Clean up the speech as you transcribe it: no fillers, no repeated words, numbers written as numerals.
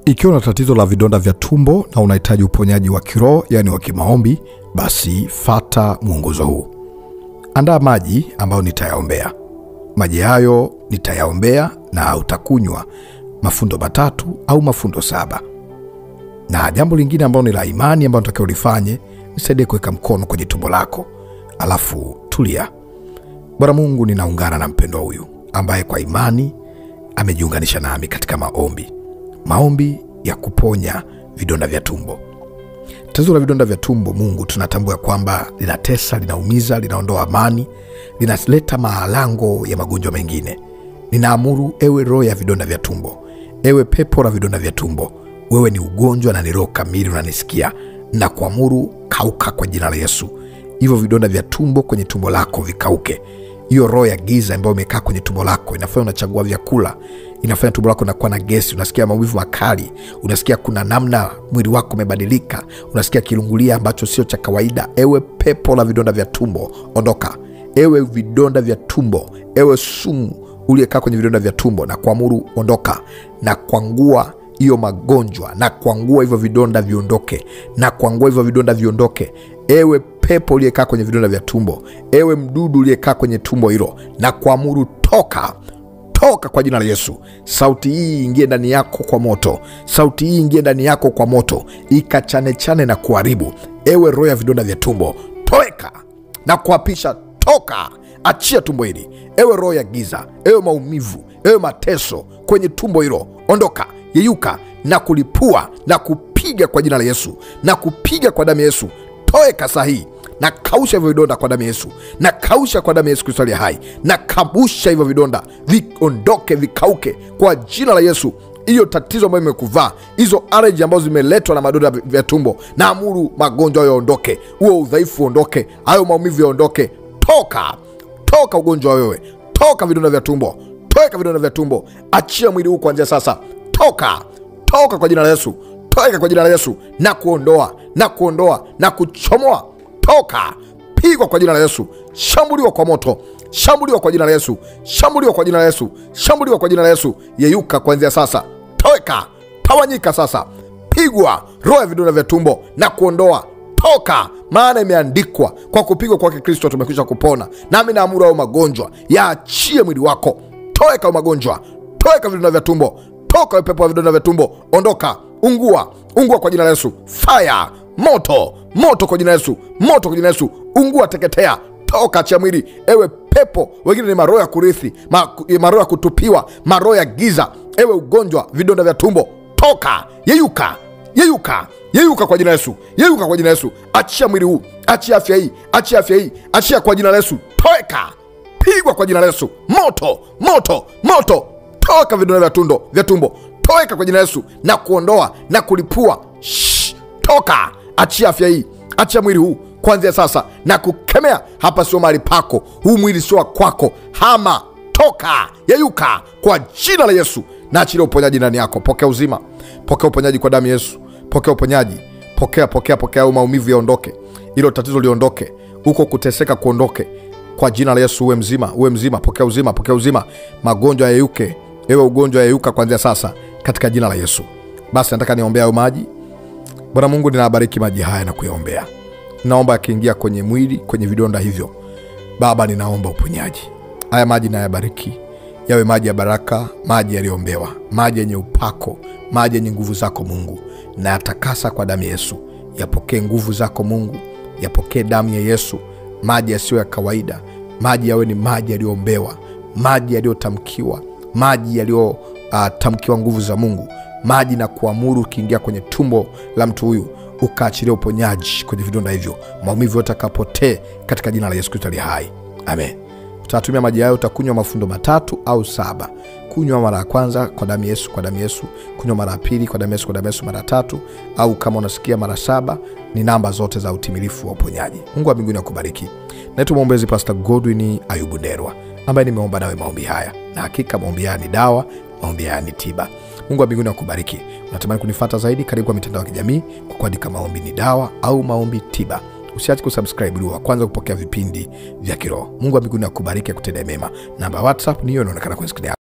Ikiwa una tatizo la vidonda vya tumbo na unahitaji uponyaji wa kiroho, yani wa kimaombi, basi fata mwongozo huu. Andaa maji ambayo nitayaombea. Maji hayo nitayaombea na utakunywa mafundo 3 au mafundo 7. Na jambo lingine ambalo ni la imani ambalo unatakiwa ulifanye, nisaidie kuweka mkono kwenye tumbo lako. Alafu tulia. Bwana Mungu, ninaungana na mpendwa huyu ambaye kwa imani amejiunganisha nami katika maombi ya kuponya vidonda vya tumbo. Tatizo la vidonda vya tumbo, Mungu, tunatambua kwamba linatesa, linaumiza, linaondoa amani, linaleta malango ya magonjwa mengine. Ninaamuru, ewe roho ya vidonda vya tumbo, ewe pepo la vidonda vya tumbo, wewe ni ugonjwa na ni roho kamili, unanisikia, na kuamuru kauka kwa jina la Yesu. Hivyo vidonda vya tumbo kwenye tumbo lako vikauke. Hiyo roho ya giza ambayo imekaa kwenye tumbo lako inafanya unachagua vyakula, inafanya tumbo lako linakuwa na gesi, unasikia maumivu makali, unasikia kuna namna mwili wako umebadilika, unasikia kilungulia ambacho sio cha kawaida. Ewe pepo la vidonda vya tumbo, ondoka. Ewe vidonda vya tumbo, ewe sumu uliyekaa kwenye vidonda vya tumbo, na kuamuru ondoka, na kuangua hiyo magonjwa, na kuangua hivyo vidonda viondoke, na kuangua hivyo vidonda viondoke. Ewe pepo uliyekaa kwenye vidonda vya tumbo, ewe mdudu uliyekaa kwenye tumbo hilo, na kuamuru toka kwa jina la Yesu. Sauti hii ingie ndani yako kwa moto. Sauti hii ingie ndani yako kwa moto, ikachane na kuharibu. Ewe roho ya vidonda vya tumbo, toeka na kuapisha, toka, achia tumbo hili. Ewe roho ya giza, ewe maumivu, ewe mateso kwenye tumbo hilo, ondoka, yeyuka na kulipua na kupiga kwa jina la Yesu, na kupiga kwa damu ya Yesu. Toeka sahihi na kausha hivyo vidonda kwa damu ya Yesu, na kausha kwa damu ya Yesu Kristo aliye hai, na kabusha hivyo vidonda viondoke, vikauke kwa jina la Yesu. Hiyo tatizo ambayo imekuvaa, hizo allergy ambazo zimeletwa na madonda vya tumbo, na amuru magonjwa yaondoke, huo udhaifu uondoke, hayo maumivu yaondoke. Toka ugonjwa wewe, toka vidonda vya tumbo, toka vidonda vya tumbo, achia mwili huu kuanzia sasa. Toka kwa jina la Yesu, toka kwa jina la Yesu, na kuondoa na kuchomoa. Toka, pigwa kwa jina la Yesu, shambuliwa kwa moto, shambuliwa kwa jina la Yesu, shambuliwa kwa jina la Yesu, shambuliwa kwa jina la Yesu. Yeyuka kuanzia sasa, toka, tawanyika sasa, pigwa roho ya vidonda vya tumbo na kuondoa. Toka, maana imeandikwa, kwa kupigwa kwake Kristo tumekwisha kupona. Nami naamuru hao magonjwa yaachie mwili wako. Toka magonjwa, toka vidonda vya tumbo, toka pepo wa vidonda vya tumbo, ondoka, ungua kwa jina la Yesu. Fire, moto kwa jina la Yesu, moto kwa jina la Yesu, ungua, teketea, toka, achia mwili. Ewe pepo, wengine ni maroho ya kurithi, maroho ya kutupiwa, maroho ya giza, ewe ugonjwa, vidonda vya tumbo, toka, yeyuka kwa jina la Yesu, yeyuka kwa jina la Yesu. Achia mwili huu, achia afya hii, achia kwa jina la Yesu. Toka, pigwa kwa jina la Yesu, moto, toka vidonda vya tumbo, toka kwa jina la Yesu, na kuondoa na kulipua. Toka, achia afya hii, achia mwili huu kuanzia sasa, na kukemea. Hapa sio mahali pako, huu mwili sio kwako. Hama, toka, yeyuka kwa jina la Yesu, na achilia uponyaji ndani yako. Pokea uzima, pokea uponyaji kwa damu ya Yesu, pokea uponyaji, pokea maumivu yaondoke, hilo tatizo liondoke, huko kuteseka kuondoke kwa jina la Yesu. Uwe mzima, pokea uzima, magonjwa yeyuke, ewe ugonjwa yeyuka kuanzia sasa katika jina la Yesu. Basi nataka niombea hayo maji. Bwana Mungu, ninabariki maji haya na kuyaombea. Naomba yakiingia kwenye mwili, kwenye vidonda hivyo, Baba, ninaomba uponyaji. Haya maji na yabariki, yawe maji ya baraka, maji yaliyoombewa, maji yenye upako, maji yenye nguvu zako Mungu, na yatakasa kwa damu ya Yesu. Yapokee nguvu zako Mungu, yapokee damu ya Yesu. Maji yasiyo ya kawaida, maji yawe ni maji yaliyoombewa, maji yaliyotamkiwa, maji yaliyotamkiwa nguvu za Mungu, maji na kuamuru ukiingia kwenye tumbo la mtu huyu ukaachilia uponyaji kwenye vidonda hivyo, maumivu yote yakapotee katika jina la Yesu Kristo aliye hai. Amen. Utatumia maji hayo, utakunywa mafundo 3 au 7. Kunywa mara ya kwanza kwa damu ya Yesu, kunywa mara ya pili kwa damu ya Yesu, mara 3, au kama unasikia mara 7. Ni namba zote za utimilifu wa uponyaji. Mungu wa mbinguni akubariki. Naitwa mwombezi Pastor Godwin Ayubu Ndelwa, ambaye nimeomba nawe maombi haya, na hakika maombi haya ni dawa, maombi haya ni tiba. Mungu wa mbinguni akubariki. Unatamani kunifuata zaidi, karibu kwa mitandao ya kijamii kwa kuandika maombi ni dawa au maombi tiba. Usiache kusubscribe ili kwanza kupokea vipindi vya kiroho. Mungu wa mbinguni akubariki, akutendee mema. Namba WhatsApp ni hiyo inaonekana kwenye screen.